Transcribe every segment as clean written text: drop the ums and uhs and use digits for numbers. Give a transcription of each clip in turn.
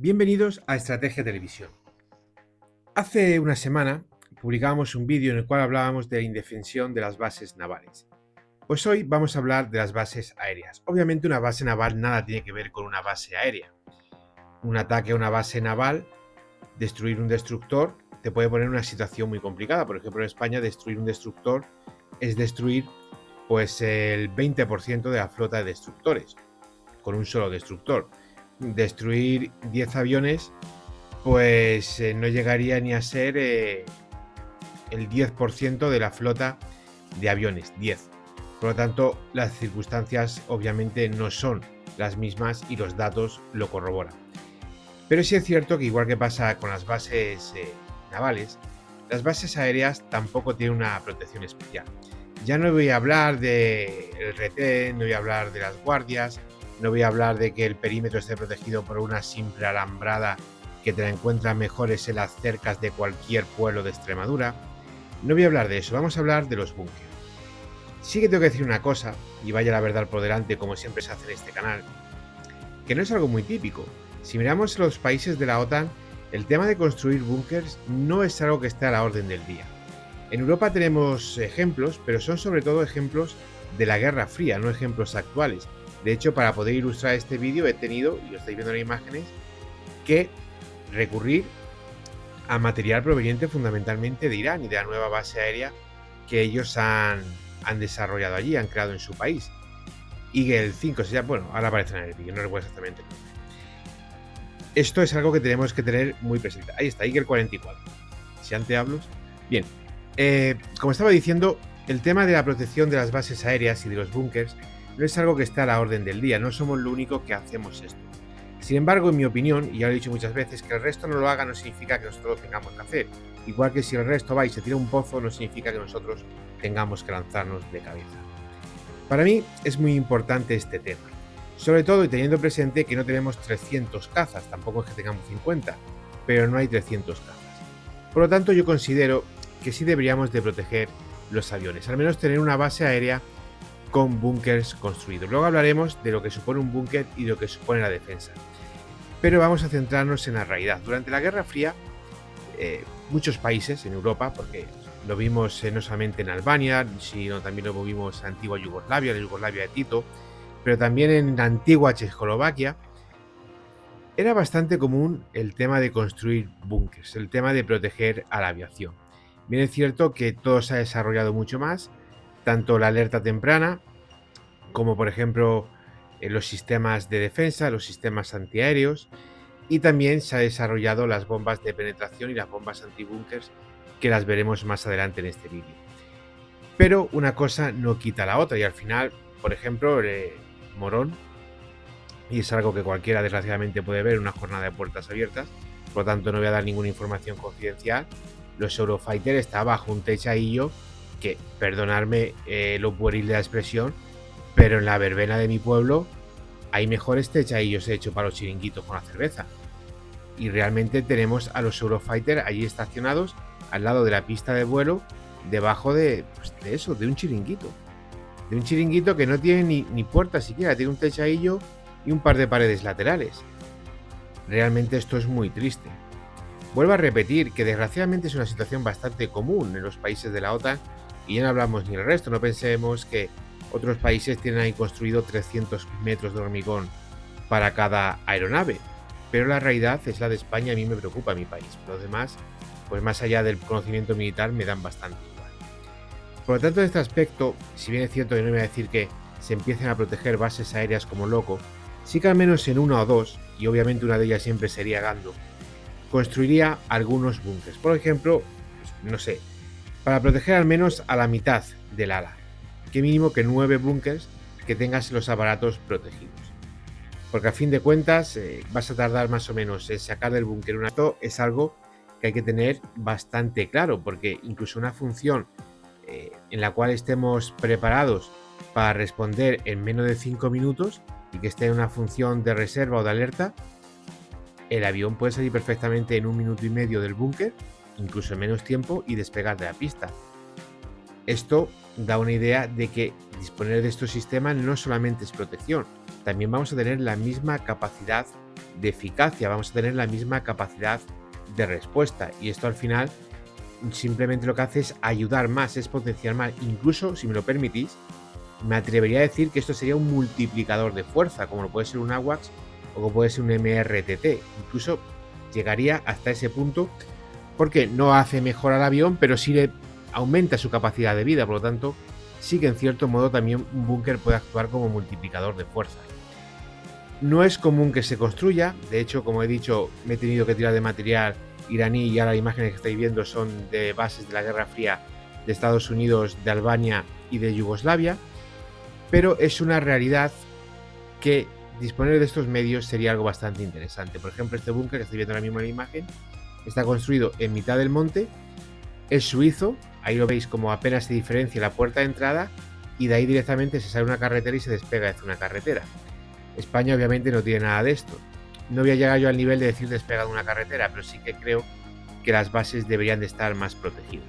Bienvenidos a Estrategia Televisión. Hace una semana publicábamos un vídeo en el cual hablábamos de la indefensión de las bases navales. Pues hoy vamos a hablar de las bases aéreas. Obviamente una base naval nada tiene que ver con una base aérea. Un ataque a una base naval, destruir un destructor, te puede poner en una situación muy complicada. Por ejemplo, en España destruir un destructor es destruir pues el 20% de la flota de destructores, con un solo destructor. Destruir 10 aviones pues no llegaría ni a ser el 10% de la flota de aviones, 10. Por lo tanto, las circunstancias obviamente no son las mismas y los datos lo corroboran. Pero sí es cierto que igual que pasa con las bases navales, las bases aéreas tampoco tienen una protección especial. Ya no voy a hablar del retén, no voy a hablar de las guardias, no voy a hablar de que el perímetro esté protegido por una simple alambrada que te la encuentras mejores en las cercas de cualquier pueblo de Extremadura. No voy a hablar de eso, vamos a hablar de los búnkeres. Sí que tengo que decir una cosa, y vaya la verdad por delante como siempre se hace en este canal, que no es algo muy típico. Si miramos los países de la OTAN, el tema de construir búnkers no es algo que esté a la orden del día. En Europa tenemos ejemplos, pero son sobre todo ejemplos de la Guerra Fría, no ejemplos actuales. De hecho, para poder ilustrar este vídeo he tenido, y lo estáis viendo en las imágenes, que recurrir a material proveniente fundamentalmente de Irán y de la nueva base aérea que ellos han desarrollado allí, han creado en su país. Eagle 5, bueno, ahora aparece en el vídeo, no recuerdo exactamente el nombre. Esto es algo que tenemos que tener muy presente. Ahí está, Eagle 44. Si antes hablo. Bien, como estaba diciendo, el tema de la protección de las bases aéreas y de los búnkers no es algo que está a la orden del día, no somos lo único que hacemos esto. Sin embargo, en mi opinión, y ya lo he dicho muchas veces, que el resto no lo haga no significa que nosotros lo tengamos que hacer. Igual que si el resto va y se tira un pozo, no significa que nosotros tengamos que lanzarnos de cabeza. Para mí es muy importante este tema, sobre todo y teniendo presente que no tenemos 300 cazas, tampoco es que tengamos 50, pero no hay 300 cazas. Por lo tanto, yo considero que sí deberíamos de proteger los aviones, al menos tener una base aérea con búnkers construidos. Luego hablaremos de lo que supone un búnker y de lo que supone la defensa. Pero vamos a centrarnos en la realidad. Durante la Guerra Fría, muchos países en Europa, porque lo vimos no solamente en Albania, sino también lo vimos en antigua Yugoslavia, la Yugoslavia de Tito, pero también en la antigua Checoslovaquia, era bastante común el tema de construir búnkers, el tema de proteger a la aviación. Bien es cierto que todo se ha desarrollado mucho más, tanto la alerta temprana, como por ejemplo los sistemas de defensa, los sistemas antiaéreos, y también se ha desarrollado las bombas de penetración y las bombas antibúnkers, que las veremos más adelante en este vídeo. Pero una cosa no quita la otra, y al final, por ejemplo, Morón, y es algo que cualquiera desgraciadamente puede ver en una jornada de puertas abiertas, por lo tanto no voy a dar ninguna información confidencial, los Eurofighter está bajo un techadillo que, perdonadme lo pueril de la expresión, pero en la verbena de mi pueblo hay mejores techadillos hechos para los chiringuitos con la cerveza. Y realmente tenemos a los Eurofighter allí estacionados al lado de la pista de vuelo, debajo de un chiringuito. De un chiringuito que no tiene ni puerta siquiera, tiene un techadillo y un par de paredes laterales. Realmente esto es muy triste. Vuelvo a repetir que desgraciadamente es una situación bastante común en los países de la OTAN y ya no hablamos ni el resto, no pensemos que otros países tienen ahí construido 300 metros de hormigón para cada aeronave, pero la realidad es la de España y a mí me preocupa mi país. Los demás, pues más allá del conocimiento militar, me dan bastante igual. Por lo tanto, en este aspecto, si bien es cierto que no voy a decir que se empiecen a proteger bases aéreas como loco, sí que al menos en una o dos, y obviamente una de ellas siempre sería Gando, construiría algunos búnkers. Por ejemplo, no sé, para proteger al menos a la mitad del ala. Que mínimo que 9 búnkers que tengas los aparatos protegidos. Porque a fin de cuentas vas a tardar más o menos en sacar del búnker un acto. Es algo que hay que tener bastante claro, porque incluso una función en la cual estemos preparados para responder en menos de 5 minutos y que esté en una función de reserva o de alerta, el avión puede salir perfectamente en 1 minuto y medio del búnker, incluso en menos tiempo, y despegar de la pista. Esto da una idea de que disponer de estos sistemas no solamente es protección, también vamos a tener la misma capacidad de eficacia, vamos a tener la misma capacidad de respuesta. Y esto al final simplemente lo que hace es ayudar más, es potenciar más. Incluso, si me lo permitís, me atrevería a decir que esto sería un multiplicador de fuerza, como lo puede ser un AWACS o como puede ser un MRTT. Incluso llegaría hasta ese punto, porque no hace mejor al avión, pero sí le aumenta su capacidad de vida. Por lo tanto, sí que en cierto modo también un búnker puede actuar como multiplicador de fuerza. No es común que se construya, de hecho, como he dicho, me he tenido que tirar de material iraní y ahora las imágenes que estáis viendo son de bases de la Guerra Fría de Estados Unidos, de Albania y de Yugoslavia, pero es una realidad que disponer de estos medios sería algo bastante interesante. Por ejemplo, este búnker que estáis viendo ahora mismo en la imagen está construido en mitad del monte, es suizo, ahí lo veis como apenas se diferencia la puerta de entrada y de ahí directamente se sale una carretera y se despega desde una carretera. España obviamente no tiene nada de esto. No voy a llegar yo al nivel de decir despega de una carretera, pero sí que creo que las bases deberían de estar más protegidas.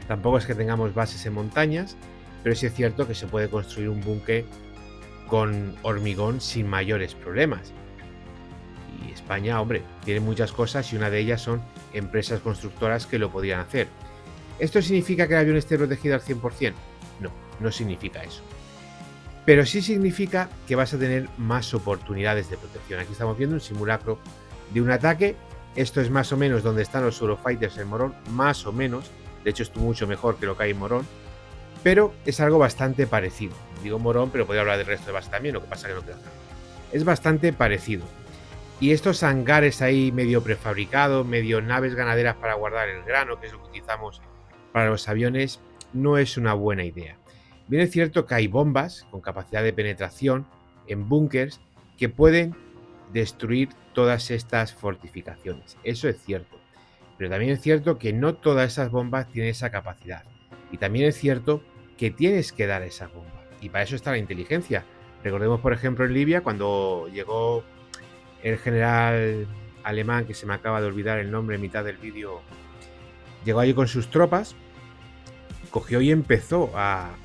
Tampoco es que tengamos bases en montañas, pero sí es cierto que se puede construir un búnker con hormigón sin mayores problemas. Y España, hombre, tiene muchas cosas y una de ellas son empresas constructoras que lo podrían hacer. ¿Esto significa que el avión esté protegido al 100%? No, no significa eso. Pero sí significa que vas a tener más oportunidades de protección. Aquí estamos viendo un simulacro de un ataque. Esto es más o menos donde están los Eurofighters en Morón, más o menos. De hecho, esto es mucho mejor que lo que hay en Morón. Pero es algo bastante parecido. Digo Morón, pero podría hablar del resto de base también, lo que pasa que no queda claro. Es bastante parecido. Y estos hangares ahí medio prefabricados, medio naves ganaderas para guardar el grano, que es lo que utilizamos para los aviones, no es una buena idea. Bien es cierto que hay bombas con capacidad de penetración en búnkers que pueden destruir todas estas fortificaciones. Eso es cierto. Pero también es cierto que no todas esas bombas tienen esa capacidad. Y también es cierto que tienes que dar esa bomba. Y para eso está la inteligencia. Recordemos, por ejemplo, en Libia, cuando llegó el general alemán, que se me acaba de olvidar el nombre en mitad del vídeo, llegó allí con sus tropas, cogió y empezó a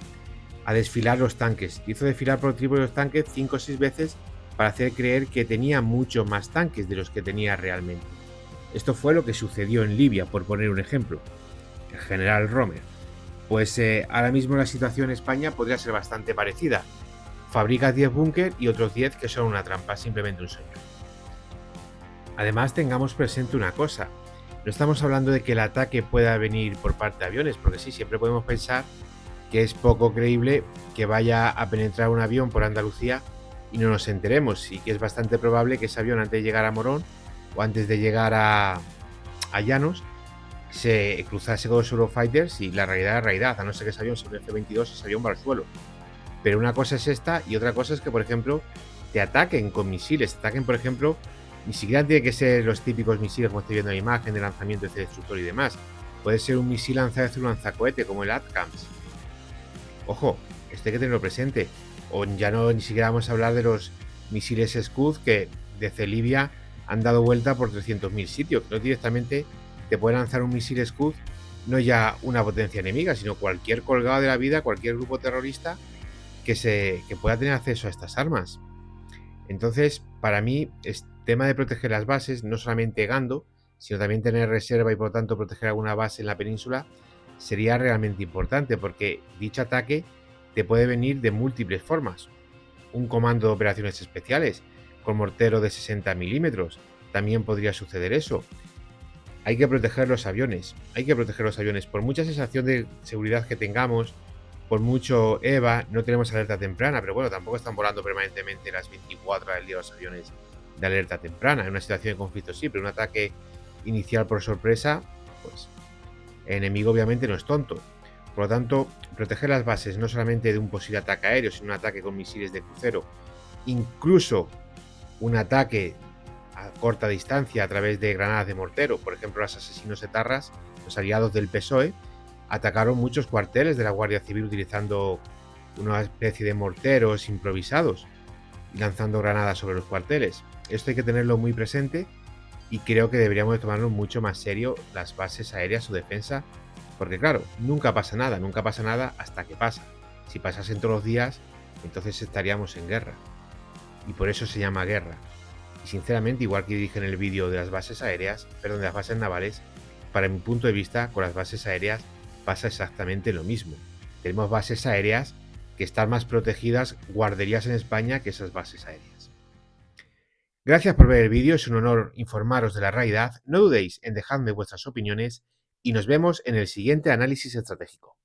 desfilar los tanques. Hizo desfilar por triple los tanques 5 o 6 veces para hacer creer que tenía mucho más tanques de los que tenía realmente. Esto fue lo que sucedió en Libia, por poner un ejemplo. El general Rommel. Pues ahora mismo la situación en España podría ser bastante parecida. Fabricas 10 búnker y otros 10 que son una trampa, simplemente un sueño. Además, tengamos presente una cosa. No estamos hablando de que el ataque pueda venir por parte de aviones, porque sí, siempre podemos pensar que es poco creíble que vaya a penetrar un avión por Andalucía y no nos enteremos, y que es bastante probable que ese avión, antes de llegar a Morón o antes de llegar a Llanos, se cruzase con los Eurofighters y la realidad es la realidad, a no ser que ese avión sea un F-22 y ese avión va al suelo. Pero una cosa es esta y otra cosa es que, por ejemplo, te ataquen con misiles, te ataquen, por ejemplo, ni siquiera tiene que ser los típicos misiles como estoy viendo en la imagen de lanzamiento de destructor y demás. Puede ser un misil lanzado desde un lanzacohete como el ATACMS. Ojo, esto hay que tenerlo presente. O ya no ni siquiera vamos a hablar de los misiles Scud que desde Libia han dado vuelta por 300.000 sitios. No directamente te puede lanzar un misil Scud, no ya una potencia enemiga, sino cualquier colgado de la vida, cualquier grupo terrorista que pueda tener acceso a estas armas. Entonces, para mí, es tema de proteger las bases, no solamente Gando, sino también tener reserva y por tanto proteger alguna base en la península, sería realmente importante, porque dicho ataque te puede venir de múltiples formas. Un comando de operaciones especiales con mortero de 60 milímetros, también podría suceder eso. Hay que proteger los aviones, por mucha sensación de seguridad que tengamos, por mucho EVA, no tenemos alerta temprana, pero bueno, tampoco están volando permanentemente las 24 horas del día los aviones de alerta temprana. En una situación de conflicto sí, pero un ataque inicial por sorpresa, pues el enemigo obviamente no es tonto. Por lo tanto, proteger las bases no solamente de un posible ataque aéreo, sino un ataque con misiles de crucero, incluso un ataque a corta distancia a través de granadas de mortero. Por ejemplo, los asesinos etarras, los aliados del PSOE, atacaron muchos cuarteles de la Guardia Civil utilizando una especie de morteros improvisados y lanzando granadas sobre los cuarteles. Esto hay que tenerlo muy presente y creo que deberíamos de tomarlo mucho más serio las bases aéreas, su defensa, porque claro, nunca pasa nada hasta que pasa. Si pasasen todos los días, entonces estaríamos en guerra. Y por eso se llama guerra. Y sinceramente, igual que dije en el vídeo de las bases aéreas, perdón, de las bases navales, para mi punto de vista, con las bases aéreas pasa exactamente lo mismo. Tenemos bases aéreas que están más protegidas, guarderías en España, que esas bases aéreas. Gracias por ver el vídeo, es un honor informaros de la realidad. No dudéis en dejarme vuestras opiniones y nos vemos en el siguiente análisis estratégico.